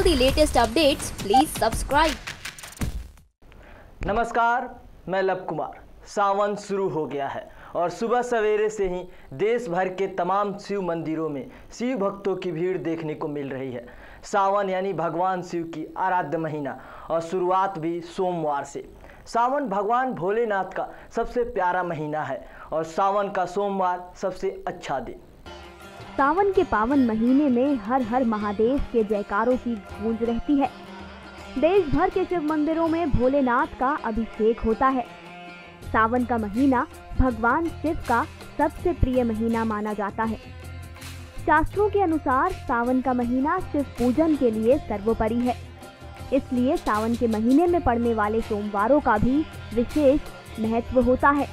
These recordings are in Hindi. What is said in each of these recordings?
the latest updates, please subscribe. नमस्कार, मैं लव कुमार। सावन शुरू हो गया है और सुबह सवेरे से ही देश भर के तमाम शिव मंदिरों में शिव भक्तों की भीड़ देखने को मिल रही है। सावन यानी भगवान शिव की आराध्य महीना और शुरुआत भी सोमवार से। सावन भगवान भोलेनाथ का सबसे प्यारा महीना है और सावन का सोमवार सबसे अच्छा दिन। सावन के पावन महीने में हर हर महादेव के जयकारों की गूंज रहती है। देश भर के शिव मंदिरों में भोलेनाथ का अभिषेक होता है। सावन का महीना भगवान शिव का सबसे प्रिय महीना माना जाता है। शास्त्रों के अनुसार सावन का महीना शिव पूजन के लिए सर्वोपरि है, इसलिए सावन के महीने में पड़ने वाले सोमवारों का भी विशेष महत्व होता है।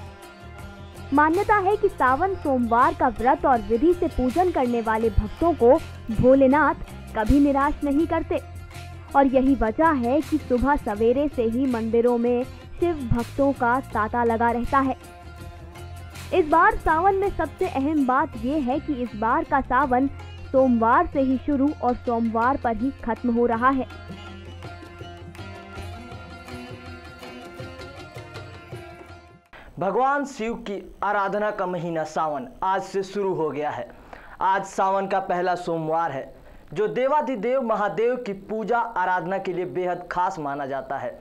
मान्यता है कि सावन सोमवार का व्रत और विधि से पूजन करने वाले भक्तों को भोलेनाथ कभी निराश नहीं करते और यही वजह है कि सुबह सवेरे से ही मंदिरों में शिव भक्तों का तांता लगा रहता है। इस बार सावन में सबसे अहम बात यह है कि इस बार का सावन सोमवार से ही शुरू और सोमवार पर ही खत्म हो रहा है। भगवान शिव की आराधना का महीना सावन आज से शुरू हो गया है। आज सावन का पहला सोमवार है, जो देवाधिदेव महादेव की पूजा आराधना के लिए बेहद खास माना जाता है।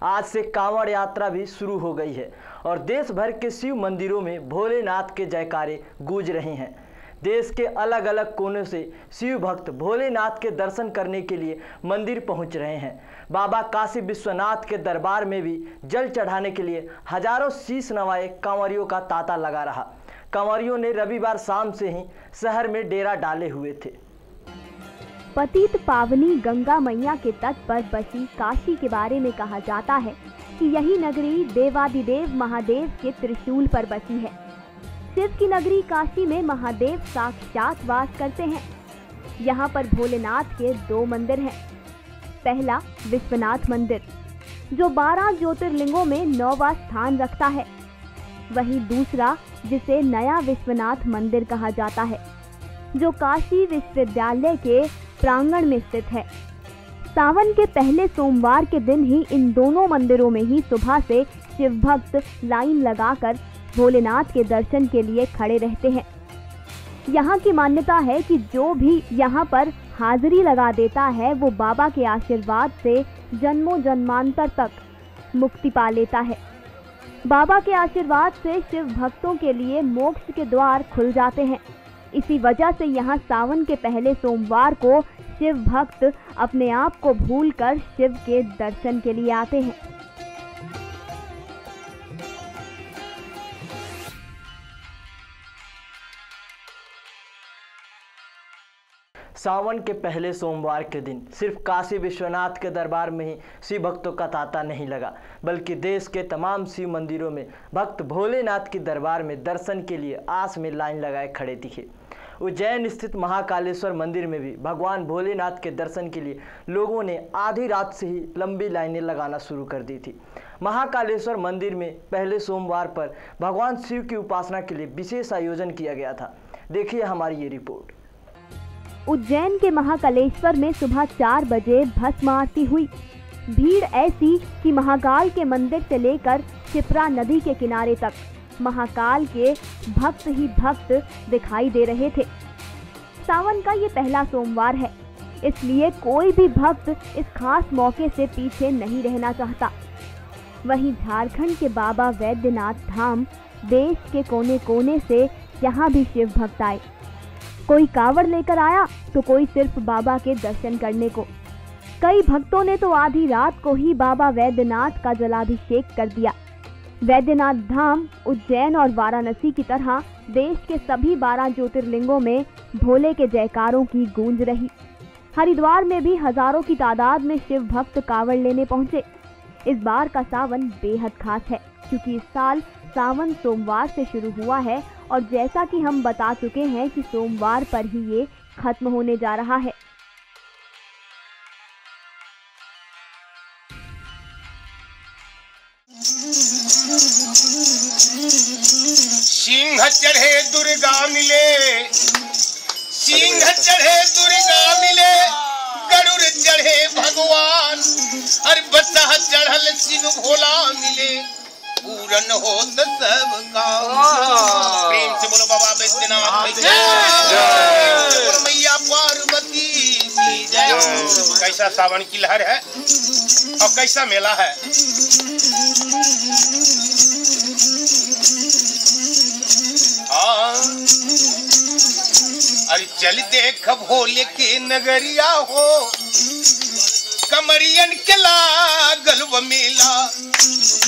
आज से कांवड़ यात्रा भी शुरू हो गई है और देश भर के शिव मंदिरों में भोलेनाथ के जयकारे गूंज रहे हैं। देश के अलग अलग कोनों से शिव भक्त भोलेनाथ के दर्शन करने के लिए मंदिर पहुंच रहे हैं। बाबा काशी विश्वनाथ के दरबार में भी जल चढ़ाने के लिए हजारों शीश नवाए कांवरियों का तांता लगा रहा। कांवरियों ने रविवार शाम से ही शहर में डेरा डाले हुए थे। पतित पावनी गंगा मैया के तट पर बसी काशी के बारे में कहा जाता है कि यही नगरी देवाधिदेव महादेव के त्रिशूल पर बसी है। शिव की नगरी काशी में महादेव साक्षात वास करते हैं। यहाँ पर भोलेनाथ के 2 मंदिर हैं। पहला विश्वनाथ मंदिर, जो 12 ज्योतिर्लिंगों में 9वां स्थान रखता है। वहीं दूसरा, जिसे नया विश्वनाथ मंदिर कहा जाता है, जो काशी विश्वविद्यालय के प्रांगण में स्थित है। सावन के पहले सोमवार के दिन ही इन दोनों मंदिरों में ही सुबह से शिव भक्त लाइन लगाकर भोलेनाथ के दर्शन के लिए खड़े रहते हैं। यहाँ की मान्यता है कि जो भी यहाँ पर हाजिरी लगा देता है वो बाबा के आशीर्वाद से जन्मों जन्मांतर तक मुक्ति पा लेता है। बाबा के आशीर्वाद से शिव भक्तों के लिए मोक्ष के द्वार खुल जाते हैं। इसी वजह से यहाँ सावन के पहले सोमवार को शिव भक्त अपने आप को भूलकर शिव के दर्शन के लिए आते हैं। सावन के पहले सोमवार के दिन सिर्फ काशी विश्वनाथ के दरबार में ही शिव भक्तों का तांता नहीं लगा, बल्कि देश के तमाम शिव मंदिरों में भक्त भोलेनाथ के दरबार में दर्शन के लिए आस में लाइन लगाए खड़े दिखे। उज्जैन स्थित महाकालेश्वर मंदिर में भी भगवान भोलेनाथ के दर्शन के लिए लोगों ने आधी रात से ही लंबी लाइनें लगाना शुरू कर दी थी। महाकालेश्वर मंदिर में पहले सोमवार पर भगवान शिव की उपासना के लिए विशेष आयोजन किया गया था। देखिए हमारी ये रिपोर्ट। उज्जैन के महाकालेश्वर में सुबह 4 बजे भस्म आरती हुई। भीड़ ऐसी कि महाकाल के मंदिर से लेकर क्षिप्रा नदी के किनारे तक महाकाल के भक्त ही भक्त दिखाई दे रहे थे। सावन का ये पहला सोमवार है, इसलिए कोई भी भक्त इस खास मौके से पीछे नहीं रहना चाहता। वहीं झारखंड के बाबा वैद्यनाथ धाम देश के कोने कोने से यहाँ भी शिव भक्त आए। कोई कावड़ लेकर आया तो कोई सिर्फ बाबा के दर्शन करने को। कई भक्तों ने तो आधी रात को ही बाबा वैद्यनाथ का जलाभिषेक कर दिया। वैद्यनाथ धाम उज्जैन और वाराणसी की तरह देश के सभी 12 ज्योतिर्लिंगों में भोले के जयकारों की गूंज रही। हरिद्वार में भी हजारों की तादाद में शिव भक्त कावड़ लेने पहुंचे। इस बार का सावन बेहद खास है, क्योंकि इस साल सावन सोमवार से शुरू हुआ है और जैसा कि हम बता चुके हैं कि सोमवार पर ही ये खत्म होने जा रहा है। सिंह चढ़े दुर्गा मिले, सिंह चढ़े दुर्गा मिले, गरुड़ चढ़े भगवान, अरे बसा चढ़ल शिव भोला मिले, पूरन हो तो सब काम। प्रेम से बोलो बाबा बैद्यनाथ की जय, बोलो मैया पार्वती की जय। कैसा सावन की लहर है और कैसा मेला है। अरे चल देख भोले के नगरिया हो, कमरियन के लागल व मेला।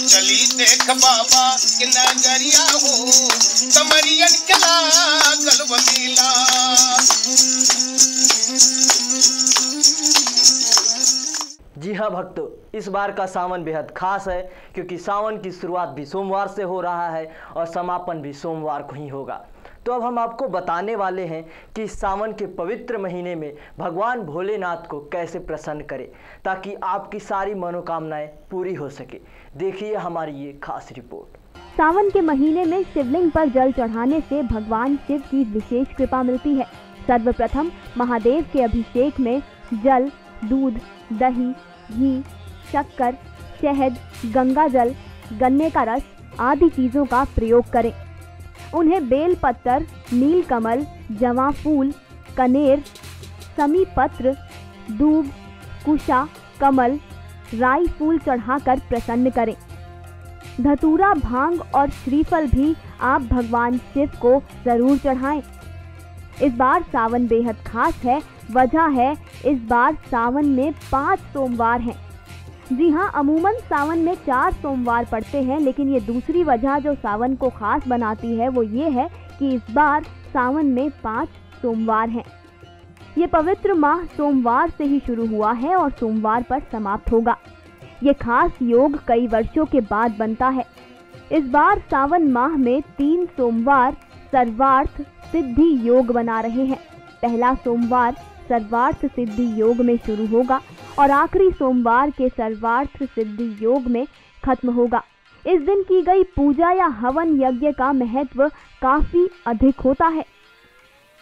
चली देख बाबा के नगरिया हो, कमरियन के लागल व मेला। जी हाँ भक्तों, इस बार का सावन बेहद खास है क्योंकि सावन की शुरुआत भी सोमवार से हो रहा है और समापन भी सोमवार को ही होगा। तो अब हम आपको बताने वाले हैं कि सावन के पवित्र महीने में भगवान भोलेनाथ को कैसे प्रसन्न करें ताकि आपकी सारी मनोकामनाएं पूरी हो सके। देखिए हमारी ये खास रिपोर्ट। सावन के महीने में शिवलिंग पर जल चढ़ाने से भगवान शिव की विशेष कृपा मिलती है। सर्वप्रथम महादेव के अभिषेक में जल, दूध, दही, घी, शक्कर, शहद, गंगा जल, गन्ने का रस आदि चीजों का प्रयोग करें। उन्हें बेल पत्तर, नील कमल, जवा फूल, कनेर, समी पत्र, दूब, कुशा, कमल, राई फूल चढ़ाकर प्रसन्न करें। धतूरा, भांग और श्रीफल भी आप भगवान शिव को जरूर चढ़ाएं। इस बार सावन बेहद खास है। वजह है इस बार सावन में 5 सोमवार हैं। जी हाँ, अमूमन सावन में 4 सोमवार पड़ते हैं, लेकिन ये दूसरी वजह जो सावन को खास बनाती है वो ये है कि इस बार सावन में 5 सोमवार हैं। ये पवित्र माह सोमवार से ही शुरू हुआ है और सोमवार पर समाप्त होगा। ये खास योग कई वर्षों के बाद बनता है। इस बार सावन माह में 3 सोमवार सर्वार्थ सिद्धि योग बना रहे हैं। पहला सोमवार सर्वार्थ सिद्धि योग में शुरू होगा और आखिरी सोमवार के सर्वार्थ सिद्धि योग में खत्म होगा। इस दिन की गई पूजा या हवन यज्ञ का महत्व काफी अधिक होता है।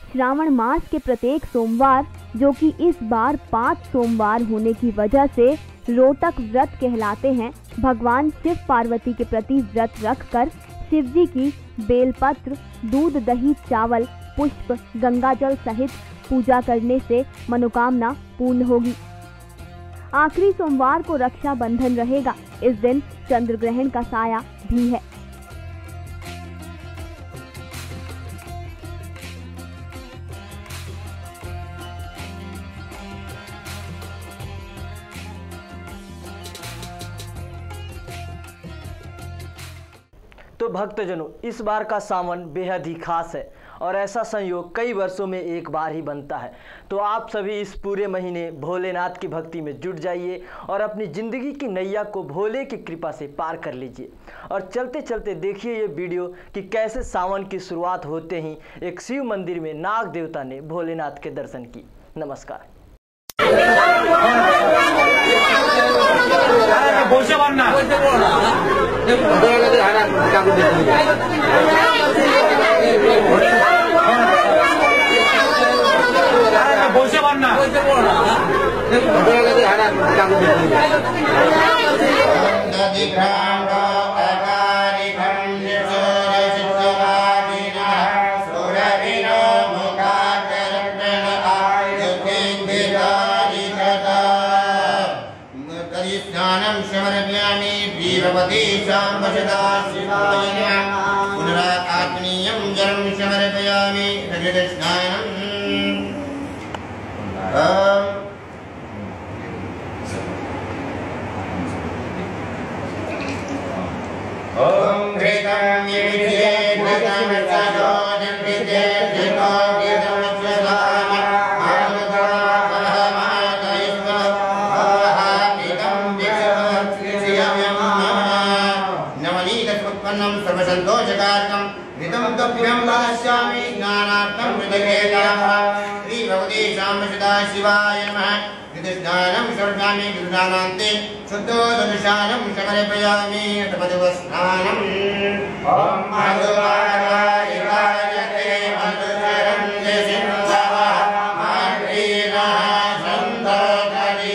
श्रावण मास के प्रत्येक सोमवार, जो कि इस बार 5 सोमवार होने की वजह से रोटक व्रत कहलाते हैं, भगवान शिव पार्वती के प्रति व्रत रखकर शिव जी की बेलपत्र, दूध, दही, चावल, पुष्प, गंगाजल सहित पूजा करने से मनोकामना पूर्ण होगी। आखिरी सोमवार को रक्षाबंधन रहेगा। इस दिन चंद्र ग्रहण का साया भी है। तो भक्तजनों, इस बार का सावन बेहद ही खास है और ऐसा संयोग कई वर्षों में एक बार ही बनता है। तो आप सभी इस पूरे महीने भोलेनाथ की भक्ति में जुट जाइए और अपनी ज़िंदगी की नैया को भोले की कृपा से पार कर लीजिए। और चलते चलते देखिए ये वीडियो कि कैसे सावन की शुरुआत होते ही एक शिव मंदिर में नाग देवता ने भोलेनाथ के दर्शन की। नमस्कार। पुनरात्मनीयं जलं समर्पयामि रजतस्नानम्। ओम घृतं येषे घृतं सजोजं विद्ये घृतो घृतं स्वधाम आमृतमहमातयस्व आहापितं विषमत्रियम्यं नवनीतसमुत्पन्नं सर्वसन्तोषकारकं घृतं तुभ्यं दास्यामि स्नानार्थं हृदयेनाः। श्री भगवते शाम्ब सदा शिवाय नमः। घृतस्नानं सर्वजामि घृतानान्ते शुद्धोदनुशानं समर्पयामि तपदवस्नानम्। ॐ मधुवाराय गायते मधुकरं सिंहः मार्गीरः सन्तोषरि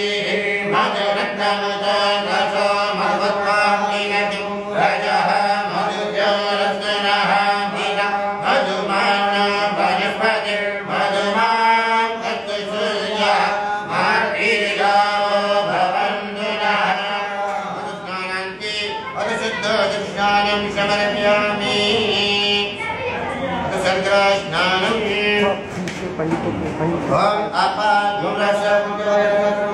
Om apa jumlah